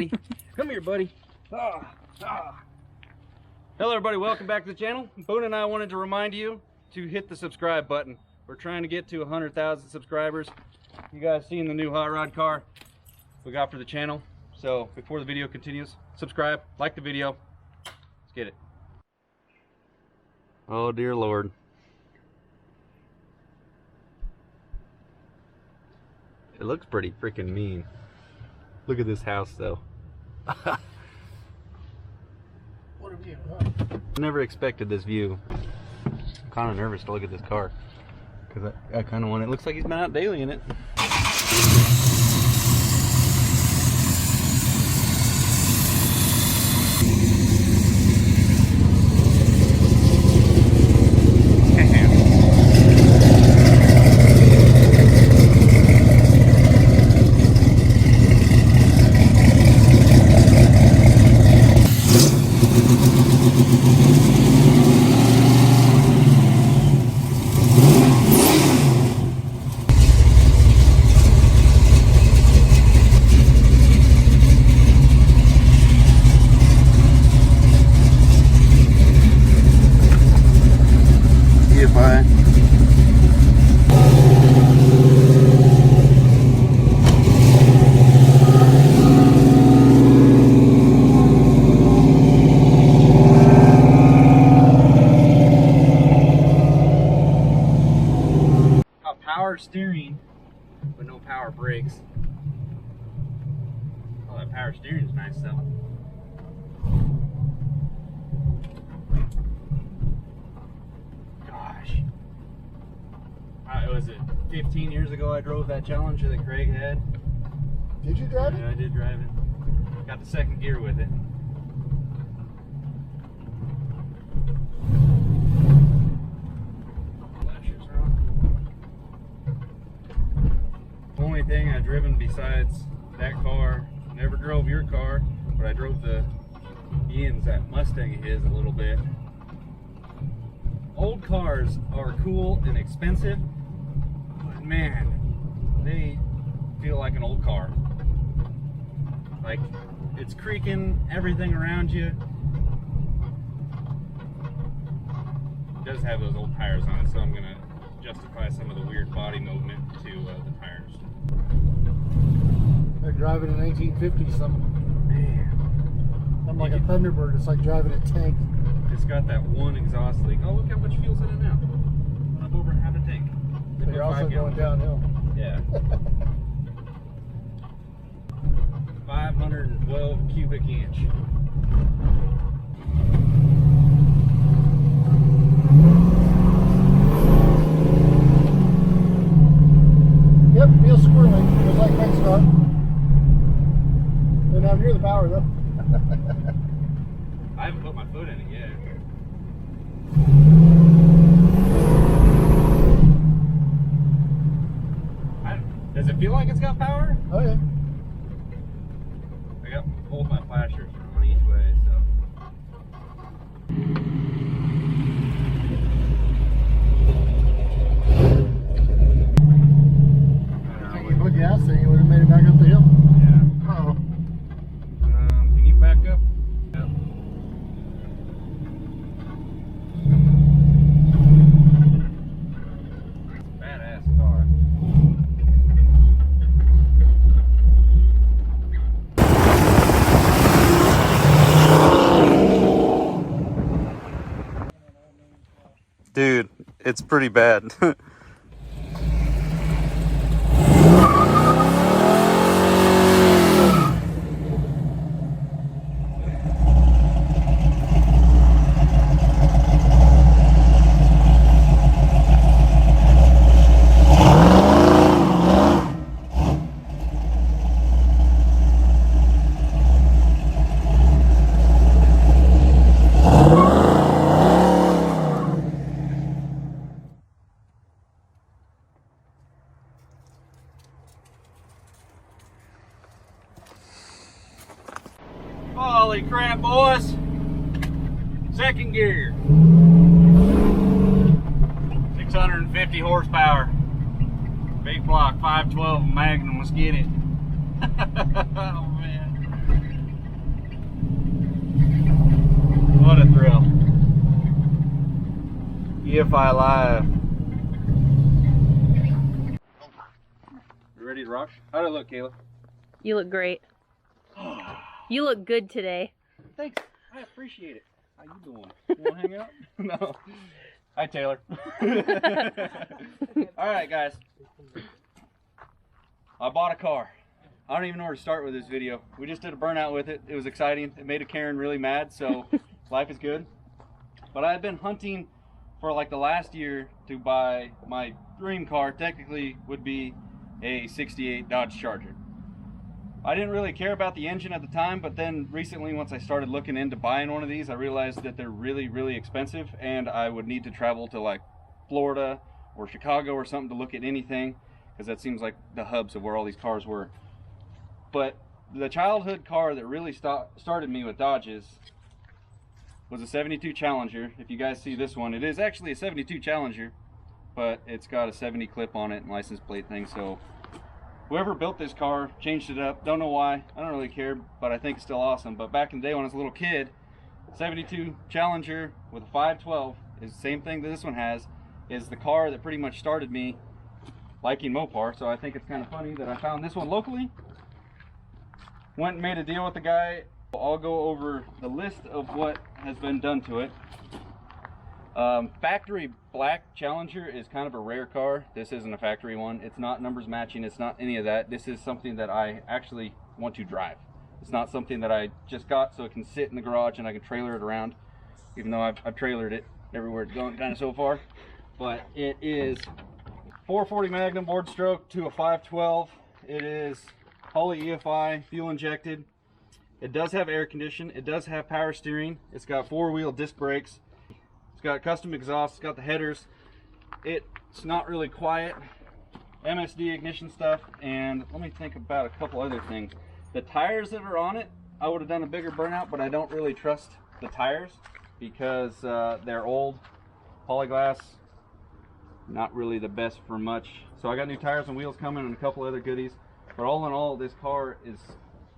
buddy. Come here, buddy. Hello, everybody. Welcome back to the channel. Boone and I wanted to remind you to hit the subscribe button. We're trying to get to 100,000 subscribers. You guys seen the new hot rod car we got for the channel. So before the video continues, subscribe, like the video. Let's get it. Oh, dear Lord. It looks pretty freaking mean. Look at this house, though. What a view, huh? Never expected this view. I'm kind of nervous to look at this car because I kind of want it. Looks like he's been out daily in it. Power steering, but no power brakes. Oh, that power steering is nice though. Gosh. Was it 15 years ago I drove that Challenger that Craig had? Did you drive it? Yeah, I did drive it. Got the second gear with it. Only thing I've driven besides that car, never drove your car, but I drove Ian's that Mustang of his a little bit. Old cars are cool and expensive, but man, they feel like an old car. Like, it's creaking, everything around you. It does have those old tires on it, so I'm gonna justify some of the weird body movement to the tires. They're driving a 1950 something. Man. I'm like a Thunderbird. It's like driving a tank. It's got that one exhaust leak. Oh, look how much fuel's in it now. I'm over half a tank. But you're also going downhill. Yeah. 512 cubic inch. Yep, feels squirrely. Feels like next car. They're not near the power though. I haven't put my foot in it yet. Does it feel like it's got power? Oh yeah. I got both my flashers on each way, so. If you put gas in, you would have made it back up the hill. Yeah. Uh-oh. Can you back up? Yep. Badass car. Dude, it's pretty bad. Holy crap, boys. Second gear. 650 horsepower. Big block, 512 Magnum. Let's get it. Oh, man. EFI Live. You ready to rock? How'd it look, Kayla? You look great. You look good today. Thanks. I appreciate it. How you doing? You want to hang out? No. Hi, Taylor. All right, guys. I bought a car. I don't even know where to start with this video. We just did a burnout with it. It was exciting. It made a Karen really mad, so life is good. But I've been hunting for like the last year to buy my dream car. Technically would be a 68 Dodge Charger. I didn't really care about the engine at the time, but then recently once I started looking into buying one of these, I realized that they're really, really expensive and I would need to travel to like Florida or Chicago or something to look at anything, because that seems like the hubs of where all these cars were. But the childhood car that really started me with Dodges was a 72 Challenger. If you guys see this one, it is actually a 72 Challenger, but it's got a 70 clip on it and license plate thing, so whoever built this car changed it up. Don't know why. I don't really care, but I think it's still awesome. But back in the day when I was a little kid, 72 Challenger with a 512 is the same thing that this one has, is the car that pretty much started me liking Mopar. So I think it's kind of funny that I found this one locally. Went and made a deal with the guy. I'll go over the list of what has been done to it. Factory black Challenger is kind of a rare car. This isn't a factory one. It's not numbers matching. It's not any of that. This is something that I actually want to drive. It's not something that I just got so it can sit in the garage and I can trailer it around, even though I've trailered it everywhere it's gone kind of so far. But it is 440 Magnum board stroke to a 512. It is Holley EFI fuel injected. It does have air condition. It does have power steering. It's got four-wheel disc brakes. It's got custom exhaust. It's got the headers. It's not really quiet. MSD ignition stuff. And let me think about a couple other things. The tires that are on it, I would have done a bigger burnout, but I don't really trust the tires because they're old. Polyglass, not really the best for much. So I got new tires and wheels coming and a couple other goodies. But all in all, this car is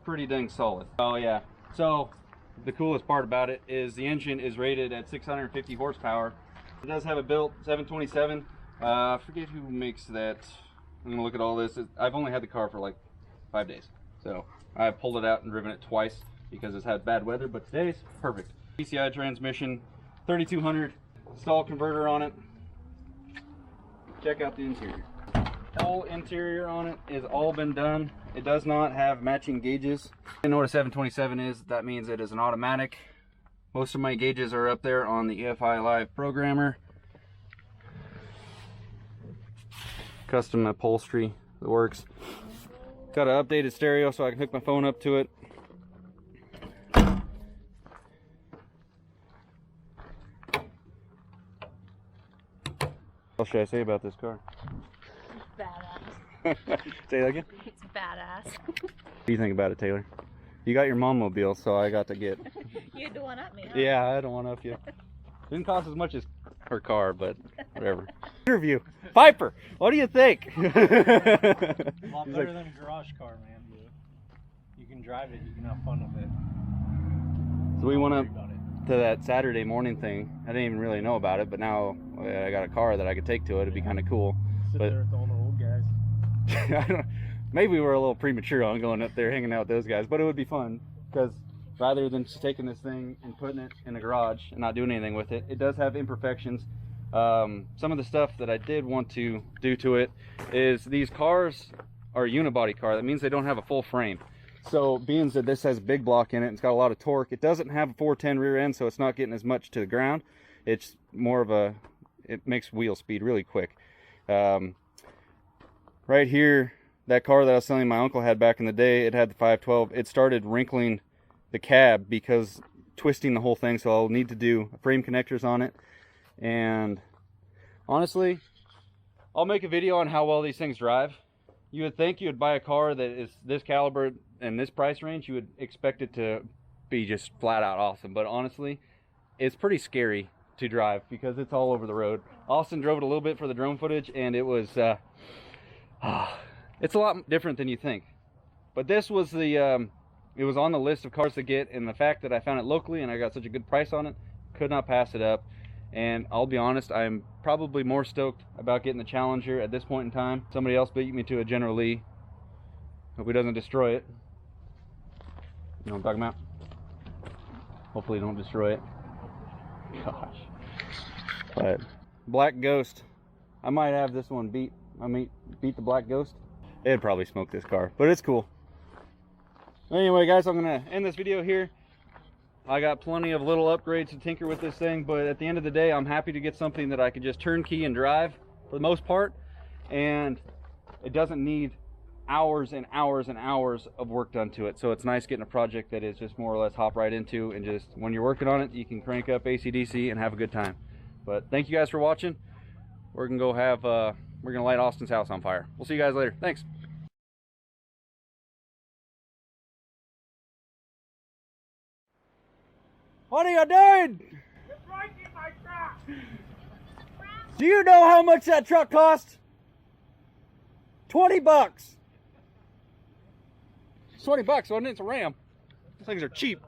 pretty dang solid. Oh yeah. So the coolest part about it is the engine is rated at 650 horsepower. It does have a built 727. I forget who makes that. I'm gonna look at all this. I've only had the car for like 5 days, so I pulled it out and driven it twice because it's had bad weather, but today's perfect. PCI transmission, 3200 stall converter on it. Check out the interior. Whole interior on it is all been done. It does not have matching gauges. You know what a 727 is? That means it is an automatic. Most of my gauges are up there on the EFI Live programmer. Custom upholstery that works. Got an updated stereo so I can hook my phone up to it. What should I say about this car? Badass. Say that again? It's badass. What do you think about it, Taylor? You got your mom mobile, so I got to get. You had to one up me, huh? Yeah, I had to one up you. Didn't cost as much as her car, but whatever. Interview. Piper, what do you think? A lot better than a garage car, man. You can drive it, you can have fun with it. So we went up to that Saturday morning thing. I didn't even really know about it, but now I got a car that I could take to it. It'd be kind of cool. Sit there with all the old guys. I don't, maybe we're a little premature on going up there hanging out with those guys, but it would be fun because rather than just taking this thing and putting it in the garage and not doing anything with it, it does have imperfections. Some of the stuff that I did want to do to it is these cars are a unibody car. That means they don't have a full frame. So being that this has a big block in it, it's got a lot of torque. It doesn't have a 410 rear end, so it's not getting as much to the ground. It's more of a, it makes wheel speed really quick. Right here, that car that I was telling my uncle had back in the day, it had the 512. It started wrinkling the cab because twisting the whole thing, so I'll need to do frame connectors on it. And honestly, I'll make a video on how well these things drive. You would think you would buy a car that is this caliber and this price range, you would expect it to be just flat out awesome, but honestly, it's pretty scary to drive because it's all over the road. Austin drove it a little bit for the drone footage, and it was it's a lot different than you think. But this was the it was on the list of cars to get, and the fact that I found it locally and I got such a good price on it, could not pass it up. And I'll be honest, I'm probably more stoked about getting the Challenger at this point in time. Somebody else beat me to a General Lee. Hope he doesn't destroy it. You know what I'm talking about? Hopefully don't destroy it. Gosh. But Black Ghost, I might have this one beat. I mean, beat the Black Ghost. It'd probably smoke this car, but it's cool. Anyway, guys, I'm gonna end this video here. I got plenty of little upgrades to tinker with this thing, but at the end of the day, I'm happy to get something that I can just turnkey and drive for the most part, and it doesn't need hours and hours and hours of work done to it. So it's nice getting a project that is just more or less hop right into, and just when you're working on it, you can crank up AC/DC and have a good time. But thank you guys for watching. We're gonna go have we're gonna light Austin's house on fire. We'll see you guys later. Thanks. What are you doing? You're breaking my truck! Do you know how much that truck cost? 20 bucks. It's 20 bucks, wasn't it? It's a Ram. These things are cheap.